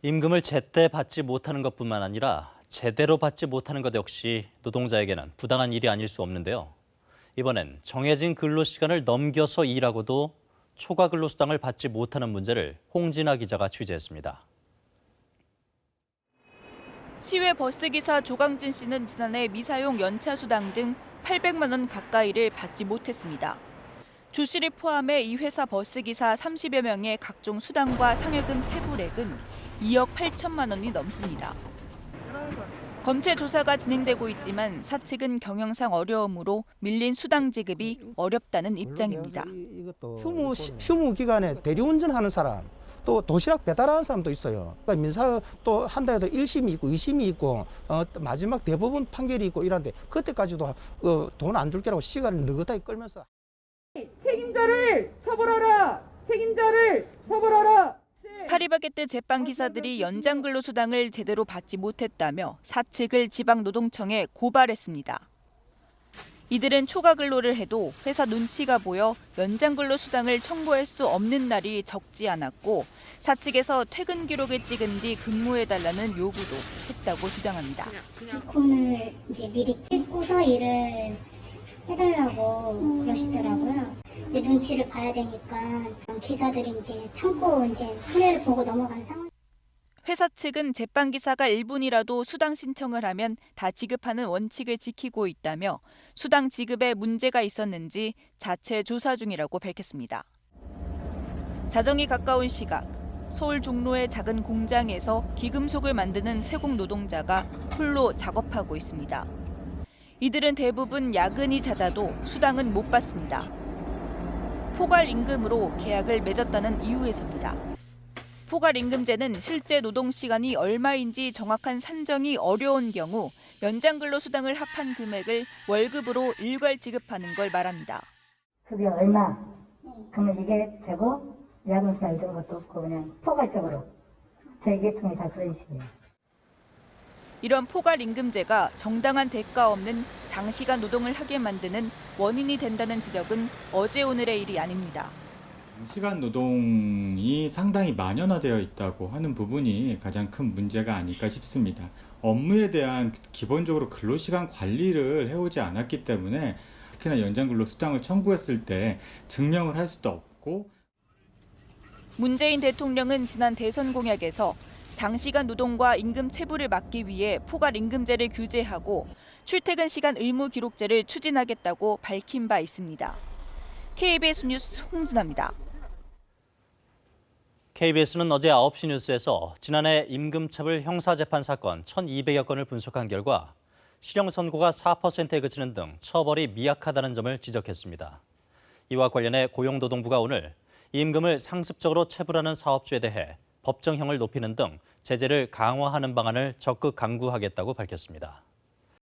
임금을 제때 받지 못하는 것뿐만 아니라 제대로 받지 못하는 것 역시 노동자에게는 부당한 일이 아닐 수 없는데요. 이번엔 정해진 근로시간을 넘겨서 일하고도 초과 근로수당을 받지 못하는 문제를 홍진아 기자가 취재했습니다. 시외 버스기사 조강진 씨는 지난해 미사용 연차수당 등 800만 원 가까이를 받지 못했습니다. 조 씨를 포함해 이 회사 버스기사 30여 명의 각종 수당과 상여금 체불액은 2억 8천만 원이 넘습니다. 검체 조사가 진행되고 있지만 사측은 경영상 어려움으로 밀린 수당 지급이 어렵다는 입장입니다. 휴무 기간에 대리운전하는 사람, 또 도시락 배달하는 사람도 있어요. 그러니까 민사 또 한 달에도 1심이 있고 2심이 있고 마지막 대법원 판결이 있고 이런데 그때까지도 돈 안 줄 게라고 시간을 느긋하게 끌면서 책임자를 처벌하라! 책임자를 처벌하라! 파리바게뜨 제빵 기사들이 연장 근로수당을 제대로 받지 못했다며 사측을 지방노동청에 고발했습니다. 이들은 초과 근로를 해도 회사 눈치가 보여 연장 근로수당을 청구할 수 없는 날이 적지 않았고 사측에서 퇴근 기록을 찍은 뒤 근무해달라는 요구도 했다고 주장합니다. 이콘을 이제 미리 찍고서 일을 해달라고 그러시더라고요. 눈치를 봐야 되니까 기사들이 이제 참고 이제 손해를 보고 넘어간 상황. 회사 측은 제빵 기사가 1분이라도 수당 신청을 하면 다 지급하는 원칙을 지키고 있다며 수당 지급에 문제가 있었는지 자체 조사 중이라고 밝혔습니다. 자정이 가까운 시각, 서울 종로의 작은 공장에서 기금속을 만드는 세공 노동자가 홀로 작업하고 있습니다. 이들은 대부분 야근이 잦아도 수당은 못 받습니다. 포괄 임금으로 계약을 맺었다는 이유에서입니다. 포괄 임금제는 실제 노동 시간이 얼마인지 정확한 산정이 어려운 경우 연장 근로수당을 합한 금액을 월급으로 일괄 지급하는 걸 말합니다. 급여 얼마? 그러면 이게 되고 야근수당 이런 것도 없고 그냥 포괄적으로 저희 계통이 다 그런 식이에요. 이런 포괄 임금제가 정당한 대가 없는 장시간 노동을 하게 만드는 원인이 된다는 지적은 어제 오늘의 일이 아닙니다. 시간 노동이 상당히 만연화되어 있다고 하는 부분이 가장 큰 문제가 아닐까 싶습니다. 업무에 대한 기본적으로 근로시간 관리를 해오지 않았기 때문에 특히나 연장 근로수당을 청구했을 때 증명을 할 수도 없고. 문재인 대통령은 지난 대선 공약에서 장시간 노동과 임금 체불을 막기 위해 포괄 임금제를 규제하고 출퇴근 시간 의무 기록제를 추진하겠다고 밝힌 바 있습니다. KBS 뉴스 홍진아입니다. KBS는 어제 9시 뉴스에서 지난해 임금체불 형사재판 사건 1,200여 건을 분석한 결과 실형 선고가 4%에 그치는 등 처벌이 미약하다는 점을 지적했습니다. 이와 관련해 고용노동부가 오늘 임금을 상습적으로 체불하는 사업주에 대해 법정형을 높이는 등 제재를 강화하는 방안을 적극 강구하겠다고 밝혔습니다.